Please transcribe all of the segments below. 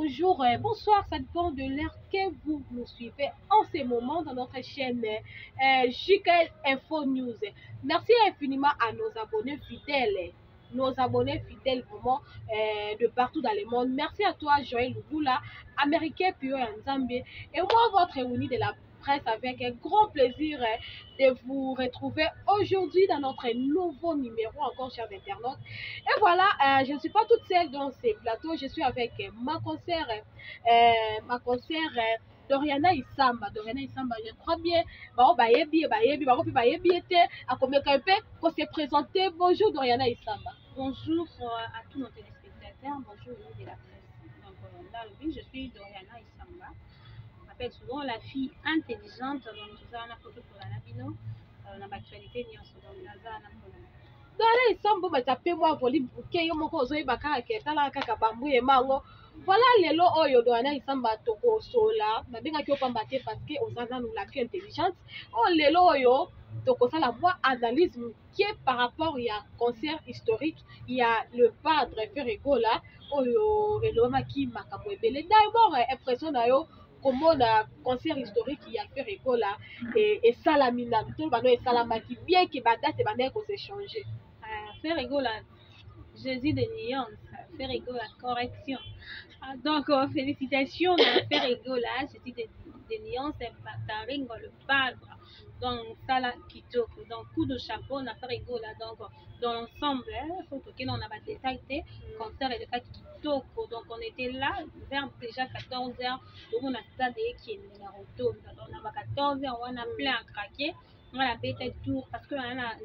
bonjour, bonsoir, ça dépend de l'heure que vous nous suivez en ce moment dans notre chaîne JKL Info News. Merci infiniment à nos abonnés fidèles. Vraiment de partout dans le monde. Merci à toi, Joël Lugula, américain Pio Nzambie, et moi, votre réunie de la presse, avec un grand plaisir de vous retrouver aujourd'hui dans notre nouveau numéro, encore chers internautes. Et voilà, je ne suis pas toute seule dans ces plateaux, je suis avec ma concert, Doriana Isamba. Doriana Isamba, je crois bien. Pour se présenter. Bonjour Doriana Isamba. Bonjour à tous nos téléspectateurs, bonjour au de la presse. Donc là, oui, je suis Doriana Isamba. On m'appelle souvent la fille intelligente. Donc tout ça, on a photo pour la Nabino. Dans l'actualité, il y a un Naza. Doriana Isamba, mais ça peut moi voler bouquet. Yo moko zoe baka ketala kaka bambu e mango. Voilà lelo oyo Doriana Isamba toko sola. Mabenga kyo pambate parce que ozaza nous la plus intelligente. Oh lelo oyo toko ça la voix analyse qui est par rapport il y a concert historique, il y a le padre Ferrego là oyo eloma ki makambo ebele. D'abord impression na yo comment na concert historique il y a Ferrego là et salamina tout bano et salamaki bien que badate bana ko s'échanger. Ferrego là Jésus de nuance, Ferrego la correction. Donc, félicitations à Ferrego là, Jésus de nuance, Bataringo le padre. Donc, ça là, Kitoko. Donc, coup de chapeau, on a Ferrego là. Donc, dans l'ensemble, il faut que l'on a pas détaillé, concert et le cas Kitoko. Donc, on était là vers déjà 14 h. Donc, on a stade qui est numéro 2. Donc, on a 14 h, on a plein à craquer. On a bête tour parce que on a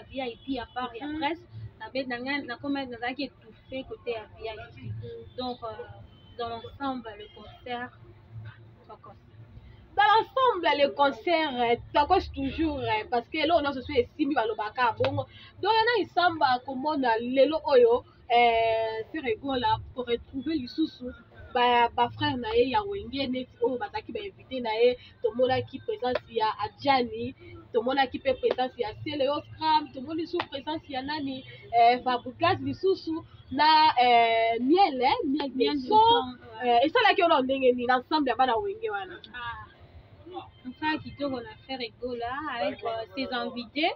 VIP à part et à presse. Na comment dans qui étouffé côté VIP. Donc dans l'ensemble le concert dans l'ensemble le concert t'accroche toujours parce que là on a ce soit simi balobaka bongo Doriana Isamba comment na lelo oyo Ferrego là pour retrouver lisusu ba frère na ye ya wenge neti oyo bazaki ba invité na ye tomona ki présence ya Adjani tomona ki pe présence ya Célio Scram tomona sous présence ya nani Fabregas lisusu na miel et ça là qui on a ndenge ni l'ensemble ya bana wenge wana enfin kitoko na Ferrego là avec ses invités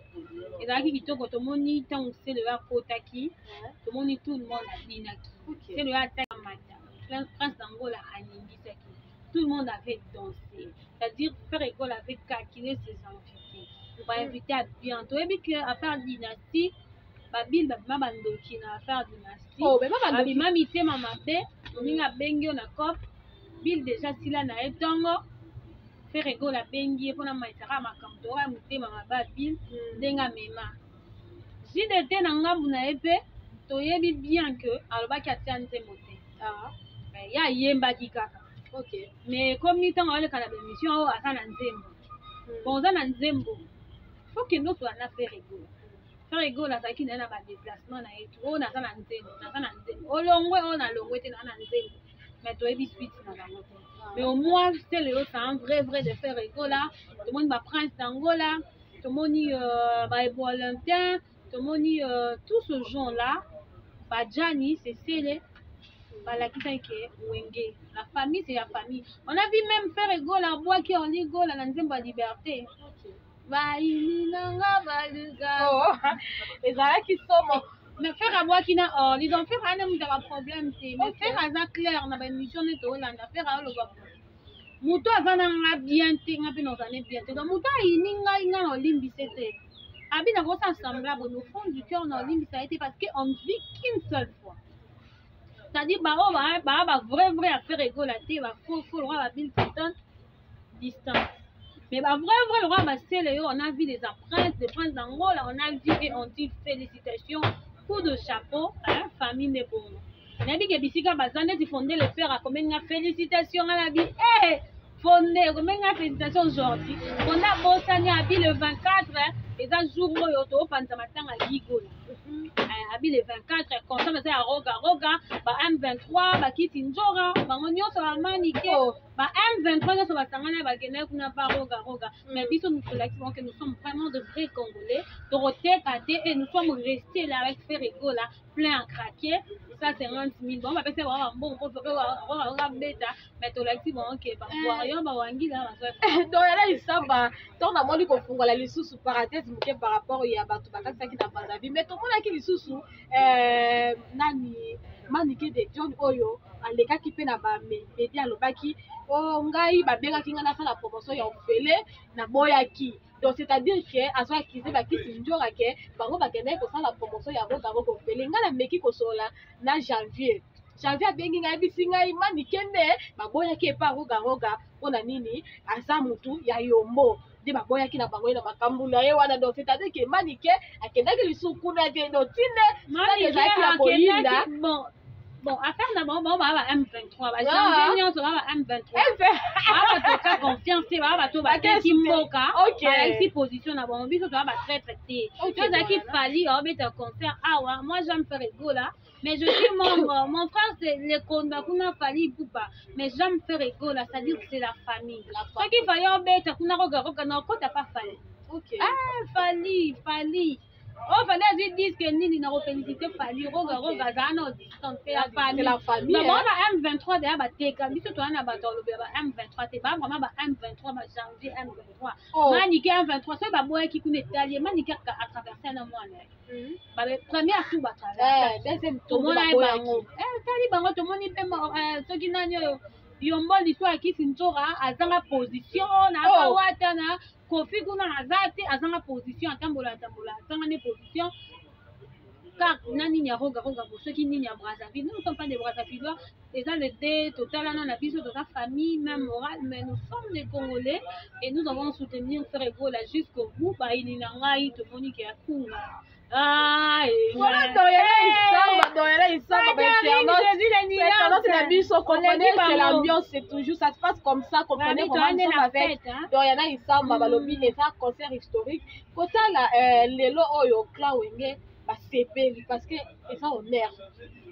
et là kitoko tomoni tant c'est le akotaki tomoni tout le monde a dinaki c'est le attaque Prince d'Angola a ningisaki. Tout le monde avait dansé. C'est-à-dire Ferrego avait calculé ses invités. On va inviter à bientôt. Et puis à faire dynastie, Babil Babandoki na faire dynastie. Oh, mais Babandoki. Mama mité mama bé, on a bengi on a cop. Bill déjà si là na etongo. Ferrego la bengi pour na maitara makamto. On mité mama Babil denga mema. Si d'été na ngambu na épée, toyebi bien que alobaki atianze moté. Il y a yemba kikaka. OK. Mais comme ni tant on kana émission o asa na nzembo. Bon za na nzembo. Faut que nous soit na Ferrego la saki na ba déplacement na etu. O na sa na nzembo, na sa na nzembo. O longwe o na longwe te na nzembo. Mais to ebi suite na ba moto. Mais au moins c'est le c'est un vrai de Ferrego là. Tout le monde va Prince d'Angola, tout le monde ba Ebo Olympien, tout le monde tout ce genre là. Badjani c'est Célé. La famille, c'est la famille. On a vu même Ferrego la bois qui on dit go la nzemba liberté. Les arrêts qui sont mais faire à bois qui n'a oh ils ont fait un problème c'est mais faire à clair on a une mission de Hollande faire à le muto azana nga bien te nga pino zane bien te donc muto ininga inga olimbi c'était abina ko semblable au fond du cœur on olimbi ça a été parce que on vit qu'une seule fois. C'est-à-dire, vrai à Ferrego la thé, faut le roi la ville distance. Mais vrai le roi on a vu des princes, des princes d'Angola, on a dit et on dit félicitations, coup de chapeau, hein, famille Nebono. On a dit que Bissika Bazane dit fonder le père à combien de félicitations à la vie. Eh, fonder, combien de félicitations aujourd'hui. On a bossé à le 24, et un jour où on a matin à Ligo. Abi le 24 comme ça à roga M23 bakiti nzora bango nyonso bamanike ba M23 nyonso basangana bakende kuna baroga mais biso nous collectons que nous sommes vraiment de vrais Congolais toroteka te et nous sommes restés là avec Ferrego là plein à craquer ça 50 000 bon bapesa ba bon ko ba beta mais tolaki bon que ba warrior ba wangi là donc là isamba ton amoni ko fungola lisusu parenthèse muke par rapport ya bato bakaki na Brazzaville mais to mona ki lisusu nani manike de John oyo alekaki pe na ba media alobaki o ngai babengaki nga nasala promotion ya ofele na boyaki donc c'est-à-dire que azo accusé bakisi njora ke bango bakende kosala promotion ya roga ofele nga na meki kosola na janvier abengi ngai bisi ngai manike nde baboyaki epa roga mpona nini aza mutu ya yombo nde baboyaki na bango ye na makambo na ye wana donc c'est-à-dire que manike akendaki lisusu kuna te donc tinde ezalaki ya kolinda bon affaire na bango ba M23 ba janvier nyonso ba M23 ba toka confiance te ba bato bakeki mboka balakisi position na bango biso toba batraître te tozalaki fali obeta concert awa moi j'aime faire rigola mais je suis membre mon frère c'est le konda kuna fali pupa mais j'aime faire rigola c'est-à-dire que c'est la famille soki fali obeta kuna roga na kota pas fali fali oh fallait dire disque nini na féliciter fali roga za na distance la famille ba M23 de ba teka biso to na ba tolo ba M23 te ba vraiment ba M23 ba janvier M23 manike M23 so ba boye ki kuna Italie manike à traverser na mwana ba première tour ba traverser deuxième tour ba bango tali bango to moni pe soki nani yombo l'histoire qui fintora azanga position na wata na kofi kuna azate azanga position atambola azanga ne position car nani nya roga ceux qui ni nya Brazzaville nous ne sommes pas des Brazzavillois les gens le total na biso de la famille même morale mais nous sommes des Congolais et nous avons soutenir Ferrego là jusqu'au bout ba ini na ngai to moni ke akunga c'est l'ambiance, c'est toujours ça se passe comme ça, comprenez comment nous sommes avec donc il y en a isamba balobi les concert historique kota la lelo oyo clan wenge ba sepeli parce que ça honneur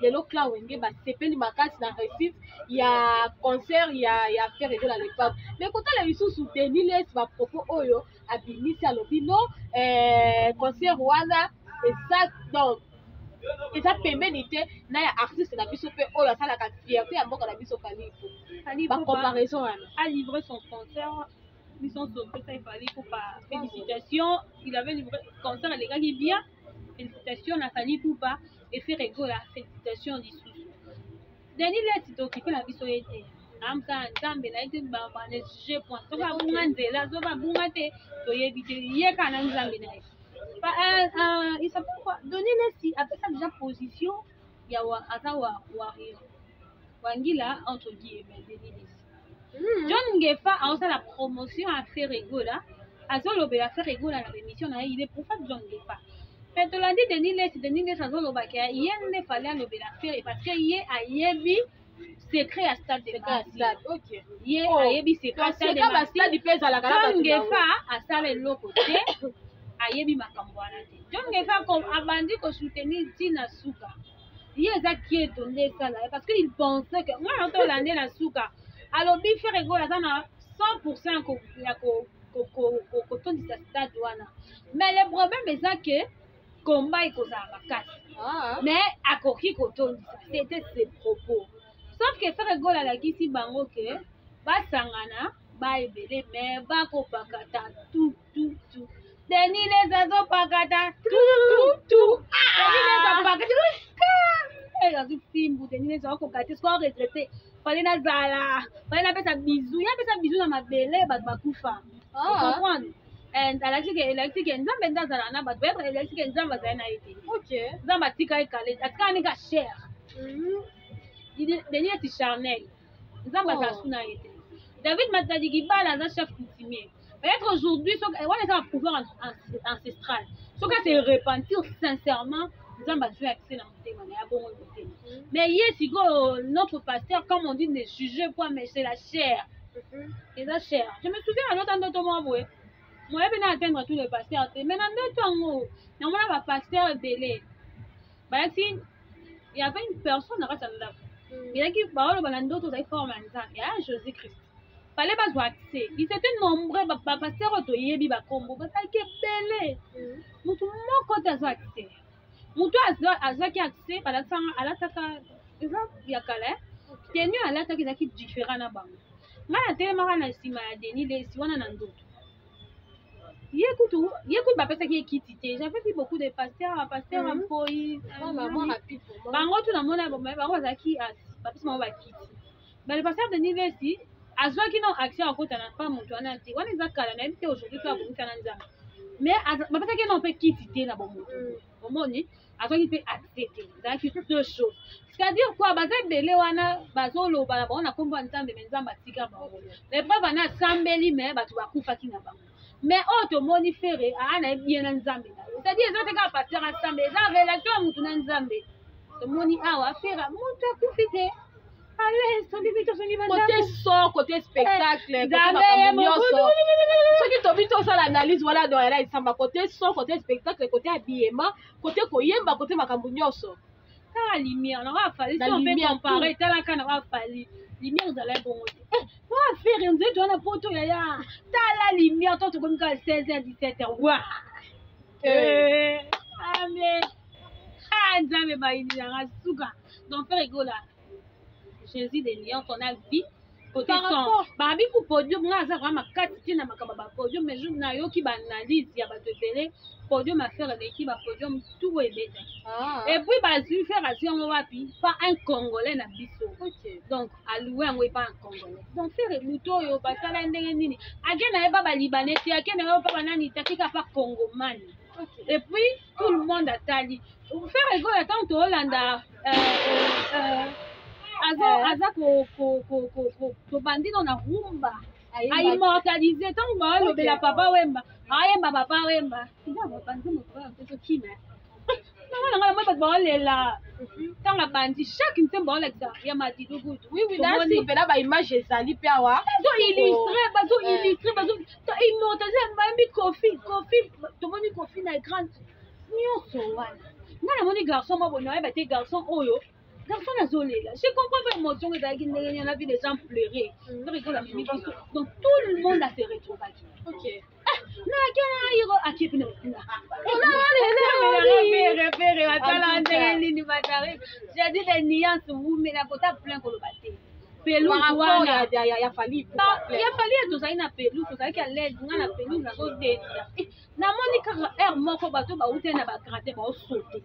lelo clan wenge ba sepeli makasi na réussite il y a concert il y a faire de la l'époque mais kota la biso soutenir les ba propos oyo abimisi alobi no concert wana exact donc eza pembeni te na ya artiste na biso pe oyo asalaka fierté ya mboka na biso fali ba comparaison wana a livré son concert biso sauvé ça il fallait pour pas félicitations il avait livré concert légal bien félicitations na Fally Ipupa et Ferrego la félicitations lisusu deni leti to occupé la biso ete amka nzambe na ete ba ne je point to ba bunga nzela zo ba bunga te to yebi te yeka na nzambe na ye il s'appelle quoi donner les après ça déjà position il y a warrior wangila entre guillemets John Ngefa a aussi la promotion à Ferrego là azolobela Ferrego là na émission na il est prophète John Ngefa mais to landi Denis Les azoloba ke yende fallait lobela faire parce que yé a yebi secret à stade de stade OK yé a yebi secret à stade de stade pesa la kala John Ngefa a sale lokote ayebi makambo wana te John Ngefa comme abandi ko soutenir Tina Suka ye eza kieto nde esala parce que il pensait que moi to lande na Suka alobi Ferrego la na 100% ko ya ko tondisa stade wana mais le problème est que combat ekozala makasi mais akoki kotondisa c'était ses propos sauf que Ferrego alakisi bango ke basangana baebele mais bakopakata tout Denis Les azopakata tout Denis Les azopakata azofimbu Denis Les azokokati siko retraité fallait nazala fallait napesa bisou na mabele bato bakufa comprendre and alakisi ke nzambe ndazala na bato bayebaka alakisi ke nzambe azali na ye te nzambe atika ekale atika nika cher Denis eti charnel nzambe azala su na ye te David Matadi Bala aza chef coutumier peut-être aujourd'hui on est un pouvoir ancestral ce que c'est repentir sincèrement nzambe azwi accès na motema na ya bongo motema mais ye siko notre pasteur comme on dit ne jugez point mais c'est la chair eza cher je me souviens à l'autre ndoto mwa boye moyebi na atteindre tous les pasteurs te mais na ndoto yango namona bapasteur ebele bayaki il y avait une personne na kati ya ndako ezalaki baoloba na ndoto ozali forme ya nzambe ya Jésus Christ fallait bazwa accès ils étaient nombreux bapasteur oyo toyebi bakombo bazalaki ebele motu moko te azwa accès motu azwaki accès alataka eza ya kala tenu alataki ezalaki différent na bango ngai natelemaka na nsima ya Denis lesi wana na ndoto ye kutu bapesaki ye kiti te j'avais vu beaucoup de pasteurs mpoi bango tu namona bango bazalaki bapesi bango bakiti le pasteur Denis lesi azwaki no action akota na pa moto wana te wana eza kala nayebi te aujourd'hui to abongisa na nzambe mais bapesaki no mpe kiti te na bomoto omoni azwaki mpe accès te ezalaki deux choses c'est-à-dire quoi baza ebele wana bazoloba na bango na kombo ya nzambe me nzambe atika bango lepreuve ana asambeli me bato bakufaki na bango mais oyo tomoni fere nayebi ye na nzambe na yo c'est-à-dire eza te kaka pasteur asambe eza relation ya motu na nzambe tomoni awa fere moto akufi te côté son côté spectacle soki tobi tosala analyse wana doyala esamba côté son côté spectacle côté habillement côté koyemba côté makambo nyonso tala lumière na wafali si on peut comparer talaka na wafali lumière ezala bongo te wafere nzete wana poto yaya tala lumière to tokomi kaka 16h 17h wa amen nzambe bayini nanga suka donc faire rigola Jésus de Lyon qu'on a vu côté son babi pour podium nga za vraiment makati na makaba ba podium mais je na yo ki ba analyse ya ba tebele podium a faire l'équipe ba podium tout est bête et puis ba su faire action wapi pas un congolais na biso donc aloué ngo pas un congolais donc faire muto yo ba sala ndenge nini agena eba ba libanais ti akena yo pa banani takika pas congomani et puis tout le monde a tali faire rigoler tant to Hollanda aza tobandino na rumba aimmortalize ntango baolobela papa wemba ayemba papa wemba babanzi motokime nanga nanga moi bato baolela ntango abandi chaque ntembo baolekisa ya madilugutu mpena baimage ezali mpe awa bazoillustre immortalize bayembi kofi tomoni kofi na écran nyonso wana ngai namoni garçon moko boye nayeba te garçon oyo garçon azolela je comprends pas émotion ezalaki ndenge on a vu les gens pleurer donc tout le monde a se retrouvé nakena akipi na atala ndenge nini batari j'ai dit les nuances mais na kota plein koloba te pelouse wana ya fali tozali na pelouse tozalaki à l'aise nga na pelouse nazodeta namoni kaka aire moko bato bauti na bagrate baosaute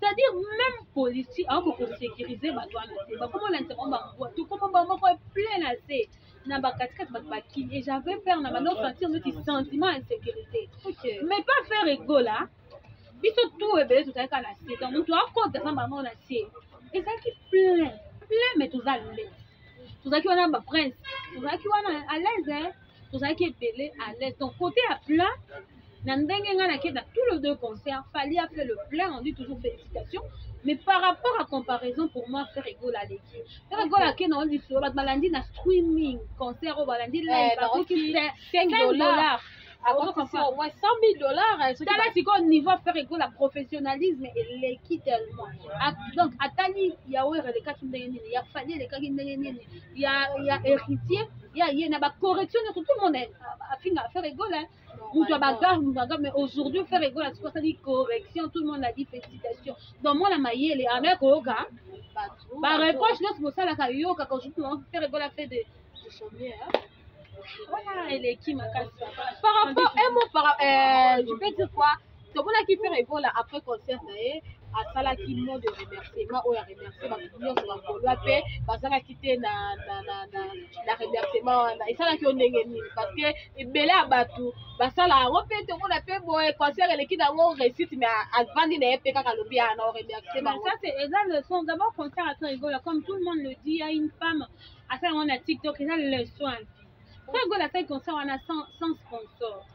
c'est-à-dire même policier ako kosécuriser bato wana te bakomona nzema bangwa tokoma bamoko plein na se na bakatikati bato bakini et j'avais peur na bando sentir noti sentiment insécurité mais pas faire rigola biso tout ebele tozalaka na se donc moto akota sa bango na se ezalaki plein mais toza l'aise tozalaki wana baprince tozalaki wana à l'aise tozalaki ebele à l'aise donc côté ya plein na ndenge nga nakei na tous les deux concerts Fally a fait le plein on dit toujours félicitations mais par rapport à comparaison pour moi faire rigole à l'équipe faire rigole à kena on dit sur bato balandi na streaming concert oyo balandi live bakoki $5 au moins $100,000 tala sikoyo niveau faire rigole la professionnalisme eleki tellement donc atali yawe elekaki ndenge nini ya Fally elekaki ndenge nini ya héritier ya ye na bacorrection nyonso tout le monde afinga faire rigole moto bagarre mais aujourd'hui faire rigole c'est quoi ça dit correction tout le monde a dit félicitations donc moi la mayele avec koyoka ba reproche nyonso bosalaka yoka quand je faire rigole fait de chômeur voilà eleki makasi par rapport je peux dire quoi tomonaki faire rigole après concert na ye asalaki mot de remerciement oyo aremercie bato nyonso bakolwa mpe bazalaki te na remerciement wana esalaki yo ndenge nini parce que ebele ya bato basala yango mpe tomona mpe boye concert eleki nango réussite mais avandi na ye mpe kaka lobi ya na oremercie bango ça c'est eza leçon d'abord concert asa rigola comme tout le monde le dit il y a une femme asala yango na TikTok eza leçon à vie rigola asali concert wana sans sponsor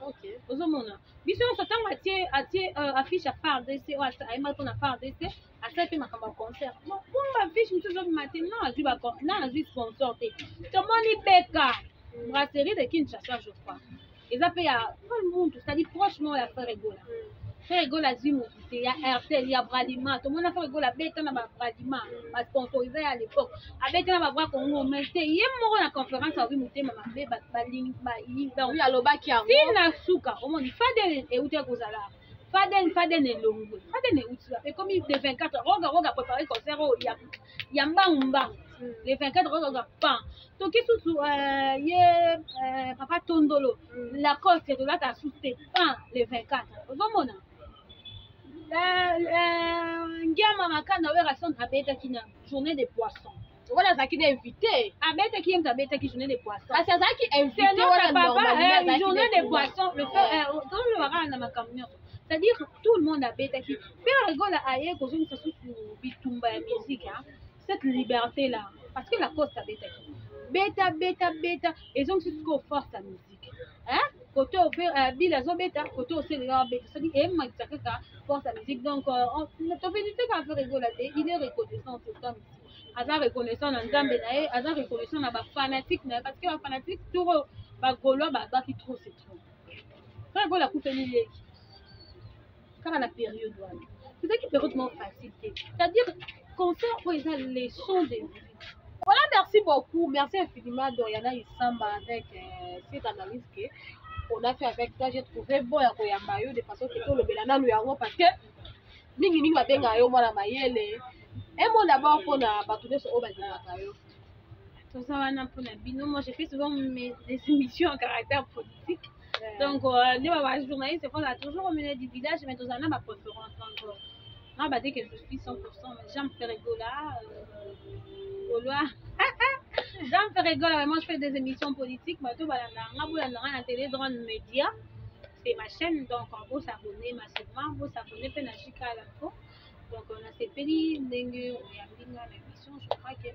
ozomona biso nyonso ntango atie affiche ya FARDC oyo ayemaka mpona FARDC asali mpe makambo ya concert bongo affiche mosusu ozobima te non azwi sponsor te tomoni beka brasserie de Kinshasa je crois eza mpe ya muntu c'est-à-dire prochement ya faire rigola Faire rigolo à Zimou, il y a RTL, il y a Bradima. Tout le monde a fait rigolo à Beta dans Bradima, à sponsorisé à l'époque. À Beta dans Bradima, on m'a dit, il y a mon la conférence à Zimou, ma bébé, oui, à l'obaki en si na suka, on m'a dit, Fadel et Outé Kozala. Faden est long. Faden est Outé. Et comme il est 24, Roga préparé le concert, il y a Mbamba. Les 24, Roga pan. Donc, qu'est-ce que il y a Papa Tondolo, la côte, c'est de là, t'as soutenu, les 24. Vous voyez, Ngiama Makanda Werason a Beta Kina, journée des poissons. Voilà, ça qui est invité. A Beta qui aime Beta qui journée des poissons. Ah, c'est ça qui est invité. C'est notre papa, journée des poissons. Le fait, dans le Waran dans ma camion. C'est-à-dire tout le monde a Beta qui. Faire rigole à Aye, quand on se soucie sur Bitumba et musique, cette liberté-là. Parce que la cause a Beta qui. Beta. Et donc, c'est ce qu'on force la musique. Hein? Côté au Bila Zobeta, côté au Sénégal Beta. C'est-à-dire, Emma Tsakaka force la musique. Donc, on fait du fait qu'à faire rigoler, il est reconnaissant tout le temps. Aza reconnaissant dans Nzambe nae, aza reconnaissant na ba fanatique na parce que ba fanatique tout ba golo ba qui trop c'est trop. Quand on la coupe ni leki. Quand la période voilà. C'est ça qui peut être facile. C'est-à-dire concert pour les leçons de vie. Voilà, merci beaucoup. Merci infiniment Doriana Isamba avec cette analyse que on a fait avec toi. J'ai trouvé bon ya koyamba yo de façon que tout le belana nous yango parce que mingi ba benga yo mwana mayele. Et moi d'abord pour la partenaire sur Obadimakayo. Tout ça va pour la bino. Moi, j'ai fait souvent des émissions en caractère politique. Donc, les journalistes, c'est qu'on a toujours au milieu du village, mais tout ça, on a ma préférence. Donc, on va dire que je suis 100%, mais j'aime faire rigoler. Au loin. J'aime faire rigoler. Moi, je fais des émissions politiques. Mais tout, la télé, dans les médias. C'est ma chaîne, donc on peut s'abonner massivement. On peut s'abonner à la Chica à l'info. Donc on a ces pays, l'émission, je crois que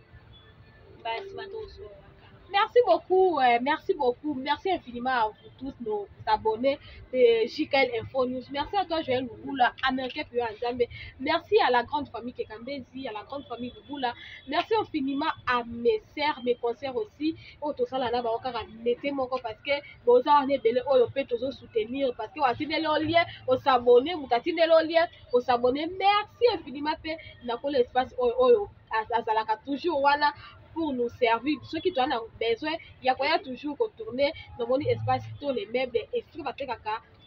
merci beaucoup, merci infiniment à vous tous nos abonnés de JKL Info News. Merci à toi Joël Lugula, Américain Pio Nzambe. Merci à la grande famille Kekambezi, à la grande famille Lugula. Merci infiniment à mes sœurs, mes concerts aussi. Autosalana Baokara mettez mon parce que vous avez belé au peut toujours soutenir parce que vous avez le lien, vous s'abonner, vous avez le lien, vous s'abonner. Merci infiniment pour l'espace à toujours voilà. Pour nous servir. Ceux qui ont besoin, il y a toujours retourner dans mon espace, tous les meubles, et ce qui va faire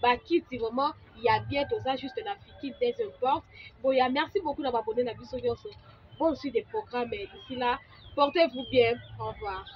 vraiment, il y a bien tout ça, juste la fille des importes. Bon, merci beaucoup d'avoir abonné à la vidéo. Bon, aussi des programmes d'ici là. Portez-vous bien. Au revoir.